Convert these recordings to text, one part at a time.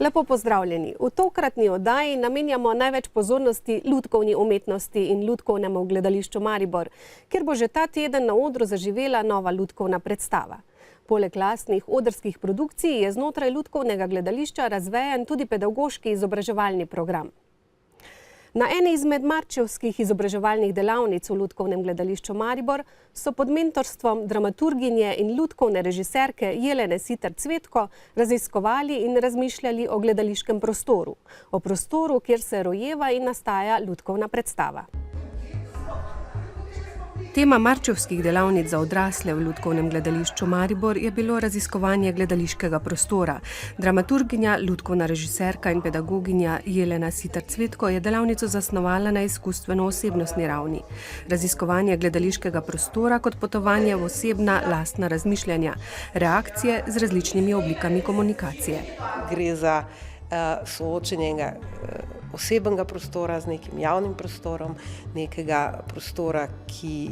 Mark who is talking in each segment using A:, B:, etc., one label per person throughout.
A: Lepo pozdravljeni. V tokratni oddaji namenjamo največ pozornosti lutkovni umetnosti in lutkovnemu gledališču Maribor, kjer bo že ta teden na odru zaživela nova lutkovna predstava. Poleg lastnih odrskih produkcij je znotraj lutkovnega gledališča razvejan tudi pedagoški izobraževalni program. Na eni izmed marčevskih izobraževalnih delavnic v lutkovnem gledališču Maribor so pod mentorstvom dramaturginje in lutkovne režiserke Jelene Siter Cvetko raziskovali in razmišljali o gledališkem prostoru. O prostoru, kjer se rojeva in nastaja lutkovna predstava. Tema marčevskih delavnic za odrasle v lutkovnem gledališču Maribor je bilo raziskovanje gledališkega prostora. Dramaturginja, lutkovna režiserka in pedagoginja Jelena Siter Cvetko je delavnico zasnovala na iskustveno-osebnostni ravni. Raziskovanje gledališkega prostora kot potovanje v osebna, lastna razmišljanja, reakcije z različnimi oblikami komunikacije.
B: Gre za soočenje osebnega prostora z nekim javnim prostorom, nekega prostora, ki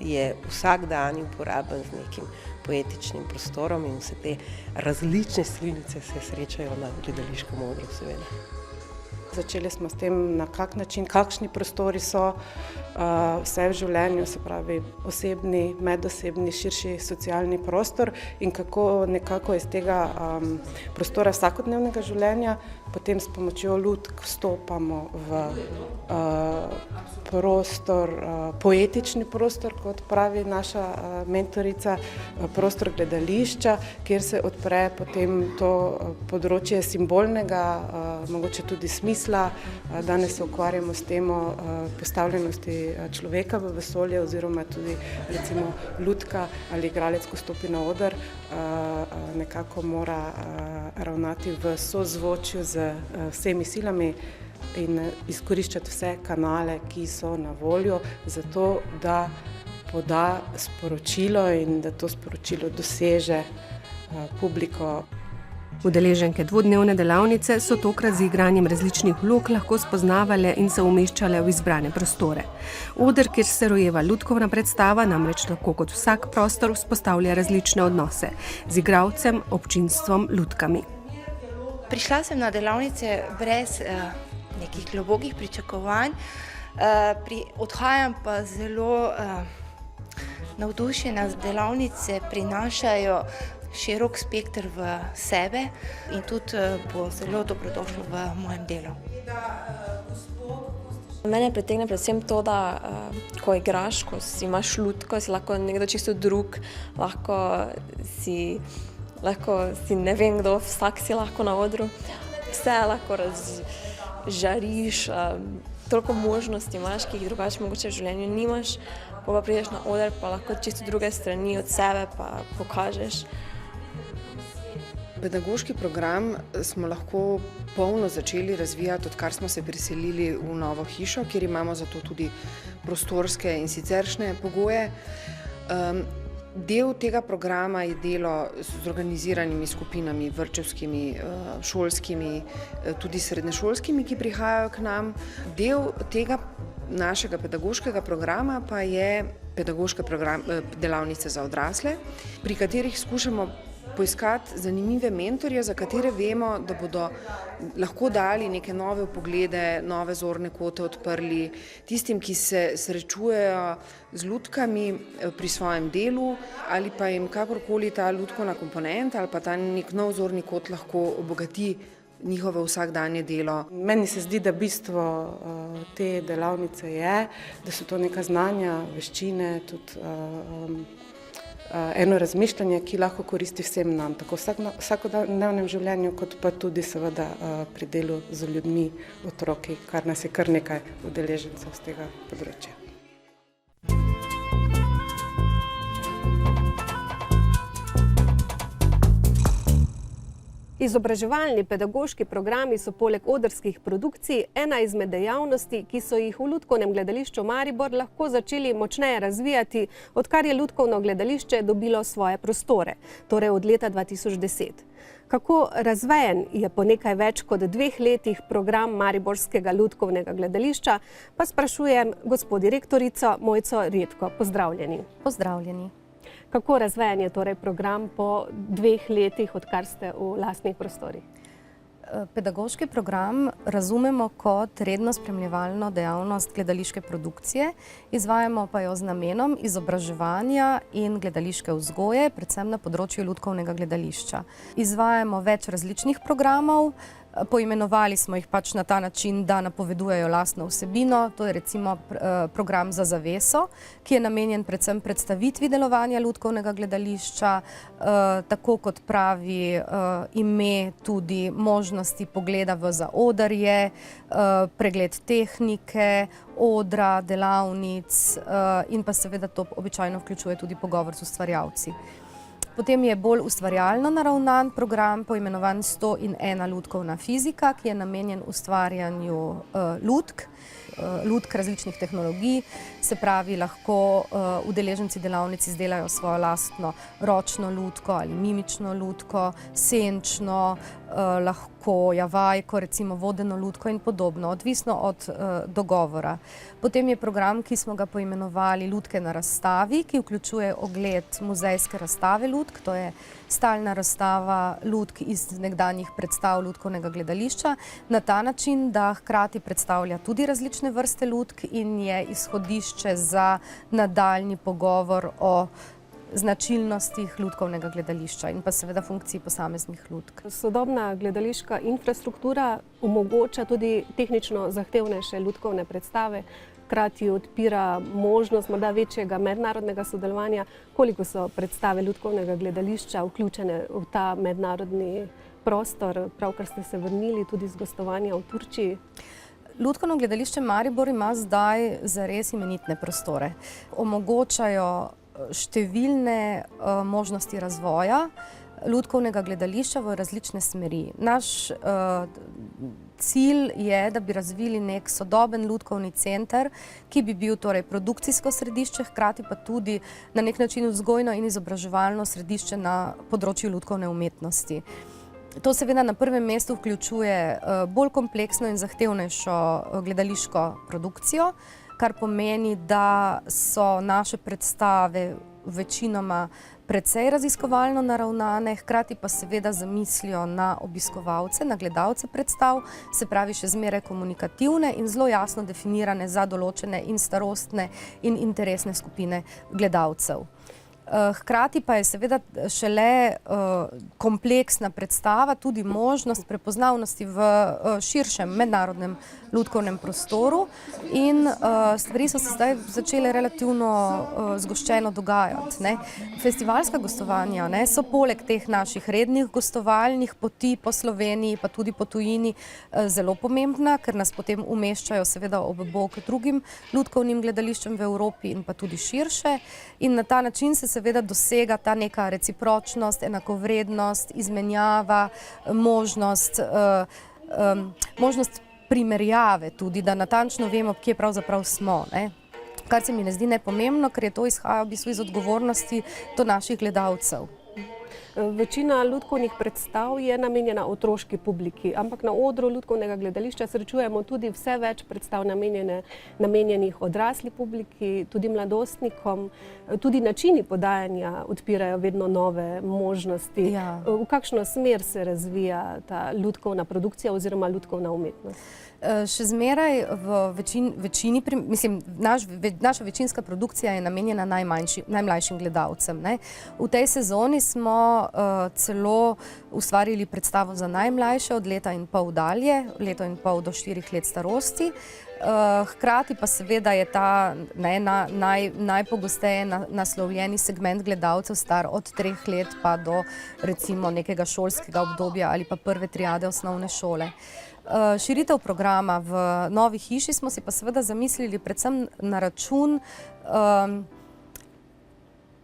B: je vsak dan uporaben z nekim poetičnim prostorom, in vse te različne strinice se srečajo na gledališkem odru, seveda.
C: Začeli smo s tem, na kak način, kakšni prostori so vse v življenju, se pravi osebni, medosebni, širši socialni prostor in kako nekako iz tega prostora vsakodnevnega življenja potem s pomočjo lutk vstopamo v prostor, poetični prostor, kot pravi naša mentorica, prostor gledališča, kjer se odpre potem to področje simbolnega, mogoče tudi smisla. Danes se ukvarjamo s temo postavljenosti človeka v vesolje, oziroma tudi recimo lutka ali igralec, ko stopi na oder, nekako mora ravnati v sozvočju z vsemi silami in izkoriščati vse kanale, ki so na voljo, zato da poda sporočilo in da to sporočilo doseže publiko.
A: Udeleženke dvodnevne delavnice so tokrat z igranjem različnih vlog lahko spoznavale in se umeščale v izbrane prostore. Oder, kjer se rojeva lutkovna predstava, namreč tako kot vsak prostor vzpostavlja različne odnose z igralcem, občinstvom, lutkami.
D: Prišla sem na delavnice brez nekih globokih pričakovanj, odhajam pa zelo navdušena. Delavnice prinašajo širok spekter v sebe in tudi bo zelo dobrodošlo v mojem delu.
E: Mene pritegne predvsem to, da ko igraš, ko imaš lutko, si lahko nekdo čisto drug, lahko si ne vem kdo, vsak si lahko na odru, vse lahko razžariš, toliko možnosti imaš, ki jih drugače mogoče v življenju nimaš, pa prideš na oder, pa lahko čisto druge strani od sebe pa pokažeš.
F: Pedagoški program smo lahko polno začeli razvijati, odkar smo se preselili v novo hišo, kjer imamo zato tudi prostorske in siceršnje pogoje. Del tega programa je delo z organiziranimi skupinami, vrtčevskimi, šolskimi, tudi srednješolskimi, ki prihajajo k nam. Del tega našega pedagoškega programa pa je pedagoške delavnice za odrasle, pri katerih skušamo poiskati zanimive mentorje, za katere vemo, da bodo lahko dali neke nove poglede, nove zorne kote odprli tistim, ki se srečujejo z lutkami pri svojem delu, ali pa jim kakorkoli ta lutkovna komponenta ali pa ta nek nov zorni kot lahko obogati njihovo vsakdanje delo.
C: Meni se zdi, da bistvo te delavnice je, da so to neka znanja, veščine, tudi eno razmišljanje, ki lahko koristi vsem nam, tako v vsakodnevnem življenju, kot pa tudi seveda pri delu z ljudmi, otroki, kar nas je kar nekaj udeležencev z tega področja.
A: Izobraževalni pedagoški programi so poleg odrskih produkcij ena izmed dejavnosti, ki so jih v lutkovnem gledališču Maribor lahko začeli močneje razvijati, odkar je lutkovno gledališče dobilo svoje prostore, torej od leta 2010. Kako razvejen je po nekaj več kot 2 letih program Mariborskega lutkovnega gledališča, pa sprašujem gospo direktorico Mojco Redko. Pozdravljeni.
G: Pozdravljeni.
A: Kako razvejen je torej program po 2 letih, odkar ste v lastnih prostorih?
G: Pedagoški program razumemo kot redno spremljevalno dejavnost gledališke produkcije, izvajamo pa jo z namenom izobraževanja in gledališke vzgoje, predvsem na področju lutkovnega gledališča. Izvajamo več različnih programov, poimenovali smo jih pač na ta način, da napovedujejo lastno vsebino. To je recimo program Za zaveso, ki je namenjen predvsem predstavitvi delovanja lutkovnega gledališča, tako kot pravi ime, tudi možnosti pogleda v zaodrje, pregled tehnike, odra, delavnic in pa seveda to običajno vključuje tudi pogovor z ustvarjalci. Potem je bolj ustvarjalno naravnan program, poimenovan 101 lutkovna fizika, ki je namenjen ustvarjanju lutk različnih tehnologij. Se pravi, lahko udeleženci delavnic izdelajo svojo lastno ročno lutko ali mimično lutko, senčno, lahko javajko, recimo vodeno lutko in podobno, odvisno od dogovora. Potem je program, ki smo ga poimenovali Lutke na razstavi, ki vključuje ogled muzejske razstave lutk, to je stalna razstava lutk iz nekdanjih predstav lutkovnega gledališča, na ta način, da hkrati predstavlja tudi različne vrste lutk in je izhodišče za nadaljnji pogovor o značilnostih lutkovnega gledališča in pa seveda funkciji posameznih lutk.
A: Sodobna gledališka infrastruktura omogoča tudi tehnično zahtevnejše lutkovne predstave, hkrati odpira možnost morda večjega mednarodnega sodelovanja. Koliko so predstave lutkovnega gledališča vključene v ta mednarodni prostor? Pravkar ste se vrnili tudi z gostovanja v Turčiji.
G: Lutkovno gledališče Maribor ima zdaj zares imenitne prostore. Omogočajo številne možnosti razvoja lutkovnega gledališča v različne smeri. Naš cilj je, da bi razvili nek sodoben lutkovni center, ki bi bil torej produkcijsko središče, hkrati pa tudi na nek način vzgojno in izobraževalno središče na področju lutkovne umetnosti. To seveda na prvem mestu vključuje bolj kompleksno in zahtevnejšo gledališko produkcijo, kar pomeni, da so naše predstave večinoma precej raziskovalno naravnane, hkrati pa seveda zamislijo na obiskovalce, na gledalce predstav, se pravi še zmeraj komunikativne in zelo jasno definirane za določene in starostne in interesne skupine gledalcev. Hkrati pa je seveda šele kompleksna predstava tudi možnost prepoznavnosti v širšem mednarodnem lutkovnem prostoru in stvari so se zdaj začele relativno zgoščeno dogajati. Festivalska gostovanja so poleg teh naših rednih gostovalnih poti po Sloveniji pa tudi po tujini zelo pomembna, ker nas potem umeščajo seveda ob bok drugim lutkovnim gledališčem v Evropi in pa tudi širše in na ta način se seveda dosega ta neka recipročnost, enakovrednost, izmenjava, možnost primerjave tudi, da natančno vemo, kje pravzaprav smo. Kar se mi ne zdi nepomembno, ker je to izhaja v bistvu iz odgovornosti do naših gledalcev.
A: Večina lutkovnih predstav je namenjena otroški publiki, ampak na odru lutkovnega gledališča srečujemo tudi vse več predstav namenjenih odrasli publiki, tudi mladostnikom. Tudi načini podajanja odpirajo vedno nove možnosti. Ja. V kakšno smer se razvija ta lutkovna produkcija oziroma lutkovna umetnost?
G: Še zmeraj v večini, mislim, naša večinska produkcija je namenjena najmlajšim gledalcem. V tej sezoni smo celo ustvarili predstavo za najmlajše od leta in pol dalje, leto in pol do 4 let starosti. Hkrati pa seveda je ta najpogosteje naslovljeni segment gledalcev star od 3 let pa do recimo nekega šolskega obdobja ali pa prve triade osnovne šole. Širitev programa v Novi hiši smo si pa seveda zamislili predvsem na račun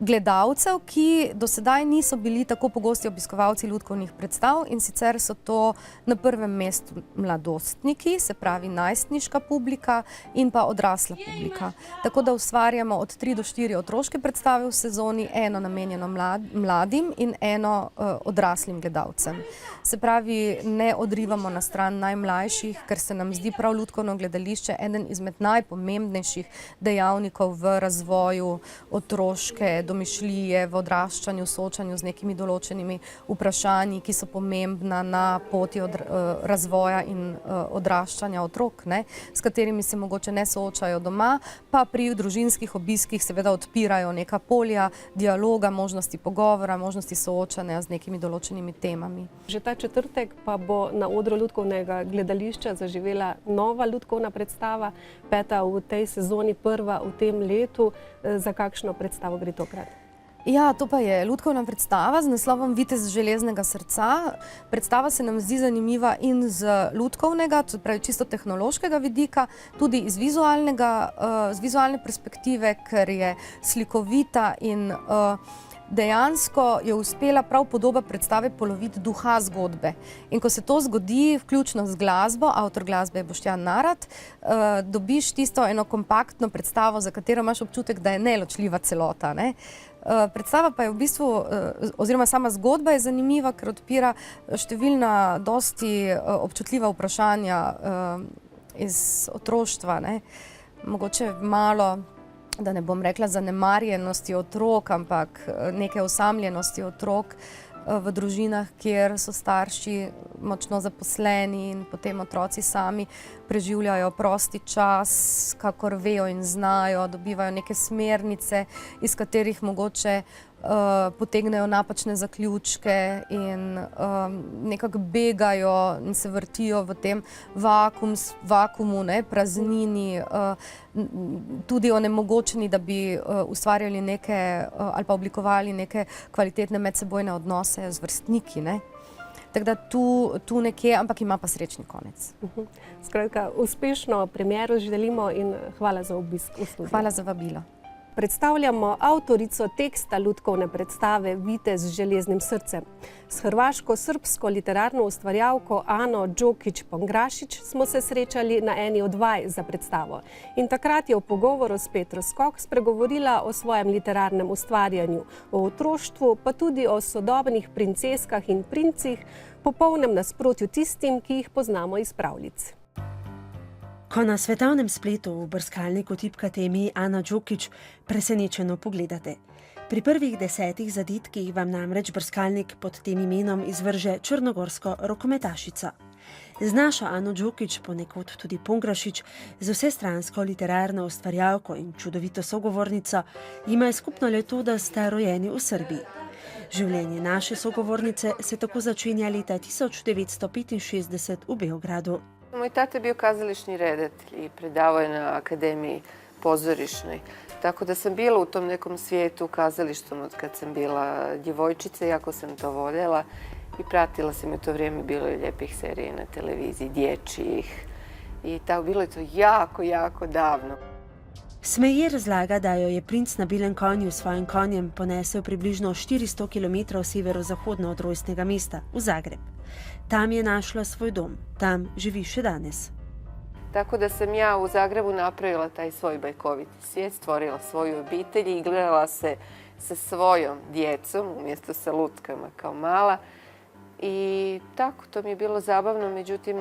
G: gledalcev, ki do sedaj niso bili tako pogosti obiskovalci lutkovnih predstav in sicer so to na prvem mestu mladostniki, se pravi najstniška publika in pa odrasla publika. Tako da ustvarjamo od 3 do 4 otroške predstave v sezoni, eno namenjeno mladim in eno odraslim gledalcem. Se pravi, ne odrivamo na stran najmlajših, ker se nam zdi prav lutkovno gledališče eden izmed najpomembnejših dejavnikov v razvoju otroške domišljije v odraščanju, soočanju z nekimi določenimi vprašanji, ki so pomembna na poti razvoja in odraščanja otrok, ne, s katerimi se mogoče ne soočajo doma, pa pri družinskih obiskih seveda odpirajo neka polja dialoga, možnosti pogovora, možnosti soočanja z nekimi določenimi temami.
A: Že ta četrtek pa bo na odru Lutkovnega gledališča zaživela nova lutkovna predstava, peta v tej sezoni, prva v tem letu. Za kakšno predstavo gre tokrat?
G: Ja, to pa je lutkovna predstava z naslovom Vitez železnega srca. Predstava se nam zdi zanimiva in z lutkovnega, to pravi čisto tehnološkega vidika, tudi iz vizualne perspektive, ker je slikovita in dejansko je uspela prav podoba predstave poloviti duha zgodbe. In ko se to zgodi, vključno z glasbo, avtor glasbe je Boštjan Narat, dobiš tisto eno kompaktno predstavo, za katero imaš občutek, da je neločljiva celota, ne? Predstava pa je v bistvu, oziroma sama zgodba je zanimiva, ker odpira številna dosti občutljiva vprašanja iz otroštva, ne? Mogoče malo, da ne bom rekla zanemarjenosti otrok, ampak neke osamljenosti otrok v družinah, kjer so starši močno zaposleni in potem otroci sami preživljajo prosti čas, kakor vejo in znajo, dobivajo neke smernice, iz katerih mogoče potegnejo napačne zaključke in nekako begajo in se vrtijo v tem vakuumu, ne, praznini, tudi onemogočeni, da bi ustvarjali neke ali pa oblikovali neke kvalitetne medsebojne odnose z vrstniki, ne. Tako da tu nekje, ampak ima pa srečni konec.
A: Skratka, uspešno premiero želimo in hvala za obisk v studiu.
G: Hvala za vabilo.
A: Predstavljamo avtorico teksta lutkovne predstave Vitez z železnim srcem. S hrvaško-srbsko literarno ustvarjalko Ano Đokić-Pongrašić smo se srečali na eni od vaj za predstavo. In takrat je v pogovoru s Petro Skok spregovorila o svojem literarnem ustvarjanju, o otroštvu, pa tudi o sodobnih princeskah in princih, popolnem nasprotju tistim, ki jih poznamo iz pravljic.
H: Ko na svetovnem spletu v brskalniku tipkate ime Ana Đokić, presenečeno pogledate. Pri prvih 10 zadetkih vam namreč brskalnik pod tem imenom izvrže črnogorsko rokometašico. Z našo Ano Đokić, ponekod tudi Pongrašić, z vsestransko literarno ustvarjalko in čudovito sogovornico, ima skupno le to, da sta rojeni v Srbiji. Življenje naše sogovornice se tako začenja leta 1965 v Beogradu.
B: Moj tata je bio kazališni redatelj i predavao je na Akademiji pozorišnoj. Tako da sam bila u tom nekom svijetu kazalištom od kad sam bila djevojčica, jako sam to voljela i pratila sam u to vrijeme, bilo je lijepih serija na televiziji, dječjih i tako, bilo je to jako, jako davno.
H: Smeje razlaga, da jo je princ na belem konju s svojim konjem ponesel približno 400 km severozahodno od rojstnega mesta, v Zagreb. Tam je našla svoj dom, tam živi še danes.
B: Tako da sam ja u Zagrebu napravila taj svoj bajkoviti svijet, stvorila svoju obitelj i igrala se sa svojom djecom umjesto sa lutkama kao mala. I tako, to mi je bilo zabavno, međutim,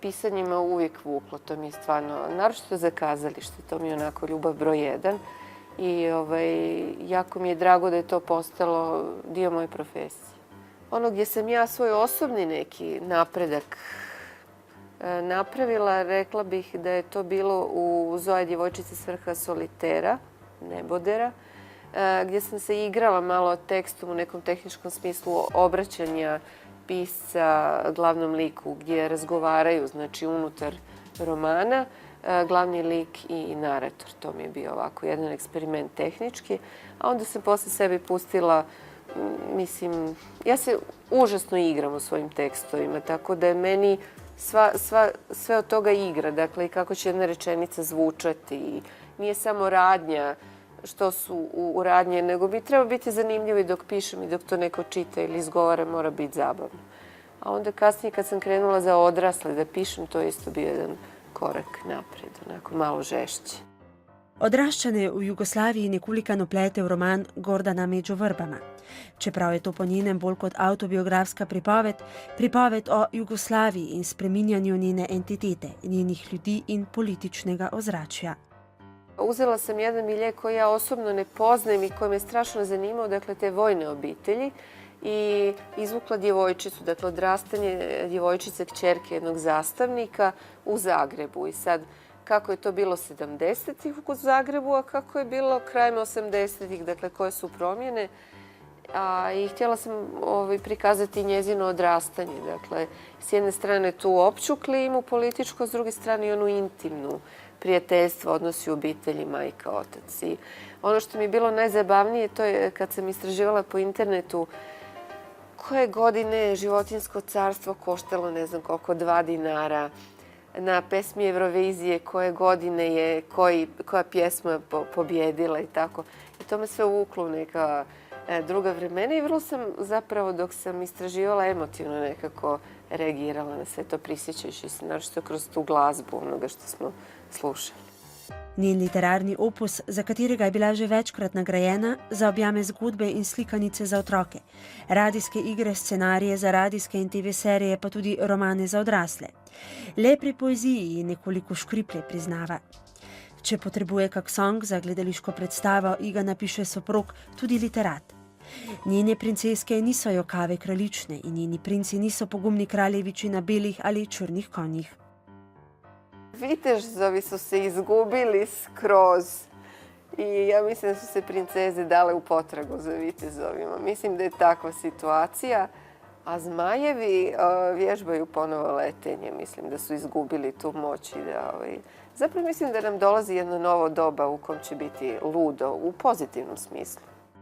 B: pisanje me uvijek vuklo, to mi je stvarno, naročito za kazalište, to mi je onako ljubav broj 1. I jako mi je drago da je to postalo dio moje profesije. Ono gdje sam ja svoj osobni neki napredak napravila, rekla bih da je to bilo u Zoja djevojčice s vrha solitera, nebodera, gdje sam se igrala malo tekstom u nekom tehničkom smislu obraćanja pisca glavnom liku, gdje razgovaraju, znači unutar romana, glavni lik i narator. To mi je bio ovako jedan eksperiment tehnički, a onda sam posle sebi pustila, mislim, ja se užasno igram u svojim tekstovima, tako da je meni sve od toga igra, dakle i kako će jedna rečenica zvučati. I nije samo radnja što su u radnje, nego bi treba biti zanimljivo i dok pišem i dok to neko čita ili izgovara, mora biti zabavno. A onda kasnije kad sam krenula za odrasle da pišem, to je isto bio jedan korak napred, onako malo žešće.
H: Odraščanje v Jugoslaviji nekoliko naplete v roman Gordana među vrbama. Čeprav je to po njenem bolj kot avtobiografska pripoved o Jugoslaviji in spreminjanju njene entitete, njenih ljudi in političnega ozračja.
B: Uzela sam jedan milje koji ja osobno ne poznajem i koji me strašno zanimao, dakle te vojne obitelji, i izvukla djevojčicu, dakle odrastanje djevojčice kćerke jednog zastavnika u Zagrebu. I sad, kako je to bilo 70-ih u Zagrebu, a kako je bilo krajem 80-ih, dakle koje su promjene. I htjela sam prikazati njezino odrastanje. Dakle, s jedne strane tu opću klimu političko, s druge strane i onu intimnu prijateljstvo, odnosi u obitelji, majka, otac. I ono što mi je bilo najzabavnije, to je kad sam istraživala po internetu koje godine životinjsko carstvo koštalo, ne znam koliko, 2 dinara. Na pesmi Eurovizije koje godine je koja pjesma pobjedila i tako. I to me sve uvuklo u neka druga vremena i vrlo sam zapravo dok sam istraživala emotivno nekako reagirala na sve to, prisjećajući se naročito kroz tu glazbu onoga što smo slušali.
H: Njen literarni opus, za katerega je bila že večkrat nagrajena, zaobjame zgodbe in slikanice za otroke, radijske igre, scenarije za radijske in TV serije, pa tudi romane za odrasle. Le pri poeziji nekoliko škriplje priznava. Če potrebuje kak song za gledališko predstavo, ji ga napiše soprog, tudi literat. Njene princeske niso jokave kraljične in njeni princi niso pogumni kraljeviči na belih ali črnih konjih.
B: Vitezovi su se izgubili skroz i ja mislim da su se princeze dale u potragu za vitezovima. Mislim da je takva situacija, a zmajevi vježbaju ponovo letenje. Mislim da su izgubili tu moć i da... Zapravo mislim da nam dolazi jedno novo doba u kom će biti ludo, u pozitivnom smislu.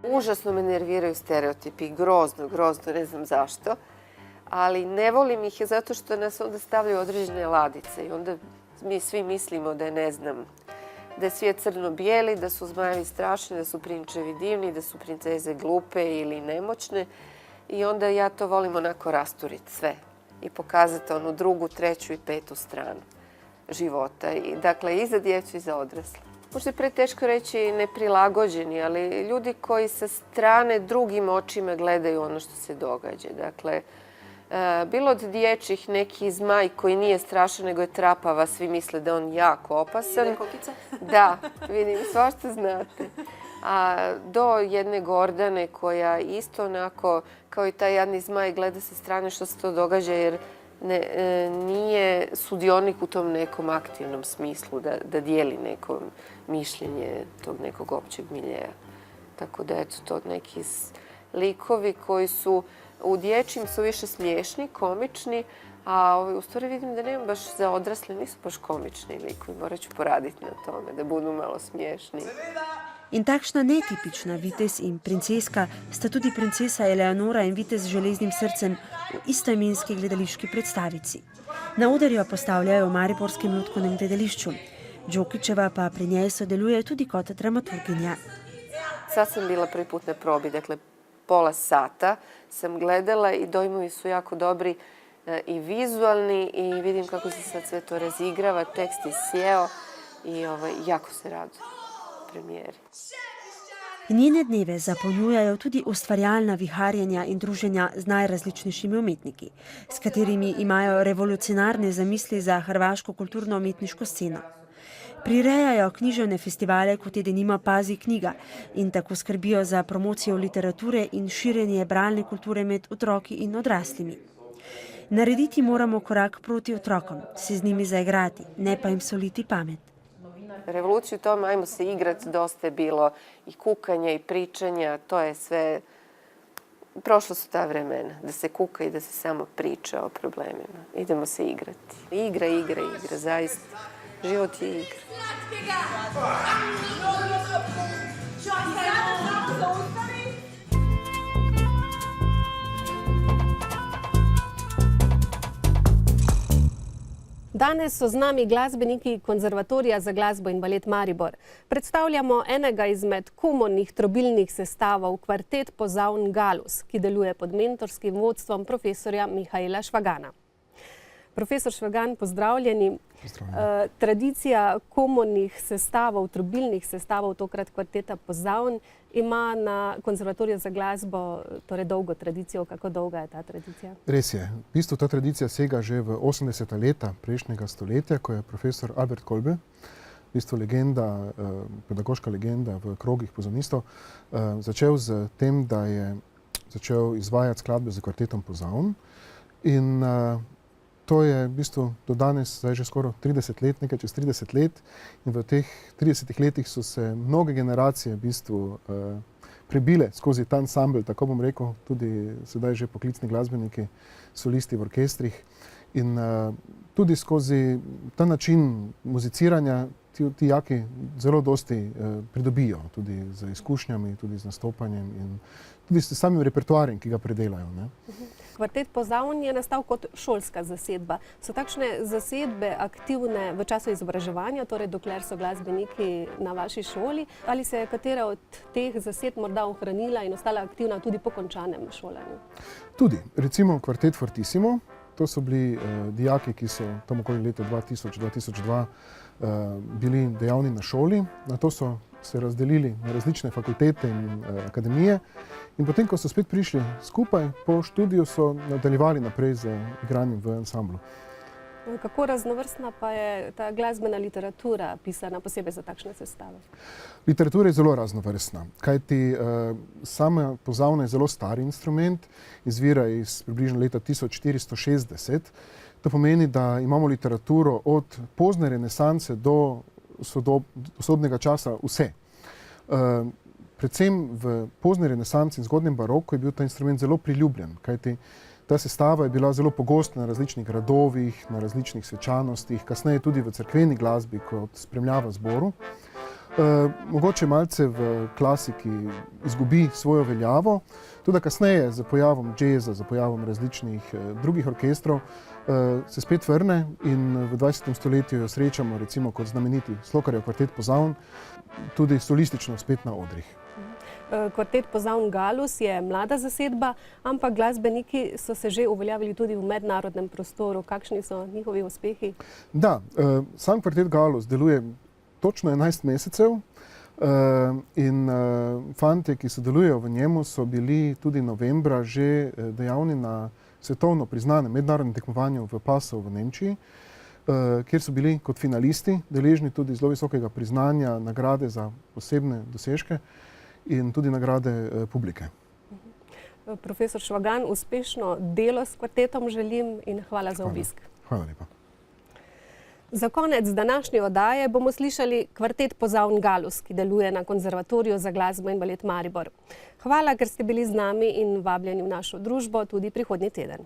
B: Užasno me nerviraju stereotipi, grozno, ne znam zašto, ali ne volim ih zato što nas onda stavljaju određene ladice i onda mi svi mislimo da je, ne znam, da je svijet crno-bijeli, da su zmajevi strašni, da su prinčevi divni, da su princeze glupe ili nemoćne i onda ja to volim onako rasturiti sve i pokazati onu drugu, treću i petu stranu života. Dakle, i za djecu i za odrasle. Možda je preteško reći neprilagođeni, ali ljudi koji sa strane drugim očima gledaju ono što se događa. Dakle, bilo od dječjih neki zmaj koji nije strašan, nego je trapava, svi misle da on jako opasan.
A: Ide kokica?
B: Da, vidim, svašta znate. A do jedne Gordane koja isto onako, kao i taj jadni zmaj, gleda sa strane što se to događa jer nije sudionik u tom nekom aktivnom smislu da dijeli neko mišljenje tog nekog općeg miljeja. Tako da eto to neki likovi koji su u dječjim su više smiješni, komični, a u stvari vidim da nema baš za odrasle, nisu baš komični likovi. Morat ću poraditi na tome, da budu malo smiješni.
H: In takšna netipična vitez in princeska sta tudi princesa Eleonora in vitez z železnim srcem v istoimenski gledališki predstavici. Na oder jo postavljajo v mariborskem lutkovnem gledališču. Džokićeva pa pri njej sodeluje tudi kot dramaturginja.
B: Sad sam bila prvi put na probi, dakle pola sata sam gledala i dojmovi su jako dobri i vizualni i vidim kako se sad sve to razigrava, tekst je sjeo i jako se radujem premijeri.
H: Njene dneve zapolnjujejo tudi ustvarjalna viharjenja in druženja z najrazličnejšimi umetniki, s katerimi imajo revolucionarne zamisli za hrvaško kulturno-umetniško sceno. Prirejajo književne festivale, kot je denimo Pazi knjiga, in tako skrbijo za promocijo literature in širjenje bralne kulture med otroki in odraslimi. Narediti moramo korak proti otrokom, se z njimi zaigrati, ne pa jim soliti pamet.
B: Revoluciju tome, ajmo se igrati, dosta je bilo i kukanja i pričanja, to je sve, prošlo su ta vremena, da se kuka i da se samo priča o problemima. Idemo se igrati. Igra, zaista. Život je igra.
A: Danes so z nami glasbeniki Konzervatorija za glasbo in balet Maribor. Predstavljamo enega izmed komornih trobilnih sestavov, kvartet Pozaun Galus, ki deluje pod mentorskim vodstvom profesorja Mihaela Švagana. Profesor Švagan, pozdravljeni. Tradicija komornih sestavov, trobilnih sestavov, tokrat kvarteta Pozaun, ima na Konzervatoriju za glasbo torej dolgo tradicijo. Kako dolga je ta tradicija?
I: Res je. V bistvu ta tradicija sega že v 80. leta prejšnjega stoletja, ko je profesor Albert Kolbe v bistvu legenda, pedagoška legenda v krogih pozavnistov, začel z tem, da je začel izvajati skladbe z kvartetom Pozavn. In to je v bistvu do danes, zdaj že skoraj 30 let, nekaj čez 30 let. In v teh 30 letih so se mnoge generacije v bistvu prebile skozi ta ansambel, tako bom rekel, tudi sedaj že poklicni glasbeniki, solisti v orkestrih. In tudi skozi ta način muziciranja ti jaki zelo dosti pridobijo, tudi z izkušnjami, tudi z nastopanjem in tudi s samim repertoarjem, ki ga predelajo. Ne?
A: Kvartet Pozavn je nastal kot šolska zasedba. So takšne zasedbe aktivne v času izobraževanja, torej dokler so glasbeniki na vaši šoli, ali se je katera od teh zasedb morda ohranila in ostala aktivna tudi po končanem šolanju? Tudi,
I: recimo kvartet Fortissimo, to so bili dijaki, ki so tam okoli leta 2000-2002 bili dejavni na šoli, nato so se razdelili na različne fakultete in akademije in potem, ko so spet prišli skupaj po študiju, so nadaljevali naprej z igranjem v ansamblu.
A: Kako raznovrstna pa je ta glasbena literatura pisana posebej za takšne sestave?
I: Literatura je zelo raznovrstna, kajti sama pozavna je zelo star instrument, izvira iz približno leta 1460. To pomeni, da imamo literaturo od pozne renesanse do sodobnega časa vse. Predvsem v pozni renesansi in zgodnjem baroku je bil ta instrument zelo priljubljen, kajti ta sestava je bila zelo pogosta na različnih gradovih, na različnih svečanostih, kasneje tudi v cerkveni glasbi kot spremljava zboru. Mogoče malce v klasiki izgubi svojo veljavo, tudi kasneje z pojavom džeza, z pojavom različnih drugih orkestrov se spet vrne in v 20. stoletju jo srečamo recimo kot znameniti Slokarjev kvartet Pozavn, tudi solistično spet na odrih.
A: Kvartet Pozavn Galus je mlada zasedba, ampak glasbeniki so se že uveljavili tudi v mednarodnem prostoru. Kakšni so njihovi uspehi?
I: Da, sam kvartet Galus deluje točno 11 mesecev in fantje, ki sodelujejo v njemu, so bili tudi novembra že dejavni na svetovno priznanem mednarodnem tekmovanju v Passau v Nemčiji, kjer so bili kot finalisti deležni tudi zelo visokega priznanja, nagrade za posebne dosežke in tudi nagrade publike.
A: Profesor Švagan, uspešno delo s kvartetom želim in hvala za obisk.
I: Hvala lepa.
A: Za konec današnje oddaje bomo slišali kvartet Pozavn Galus, ki deluje na Konzervatoriju za glasbo in balet Maribor. Hvala, ker ste bili z nami in vabljeni v našo družbo tudi prihodnji teden.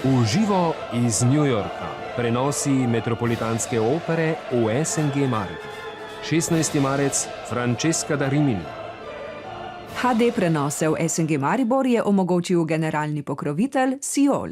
J: V živo iz New Yorka prenosi Metropolitanske opere USNG Maribor. 16. marec Francesca da Rimini.
K: HD prenose v SNG Maribor je omogočil generalni pokrovitelj Siol.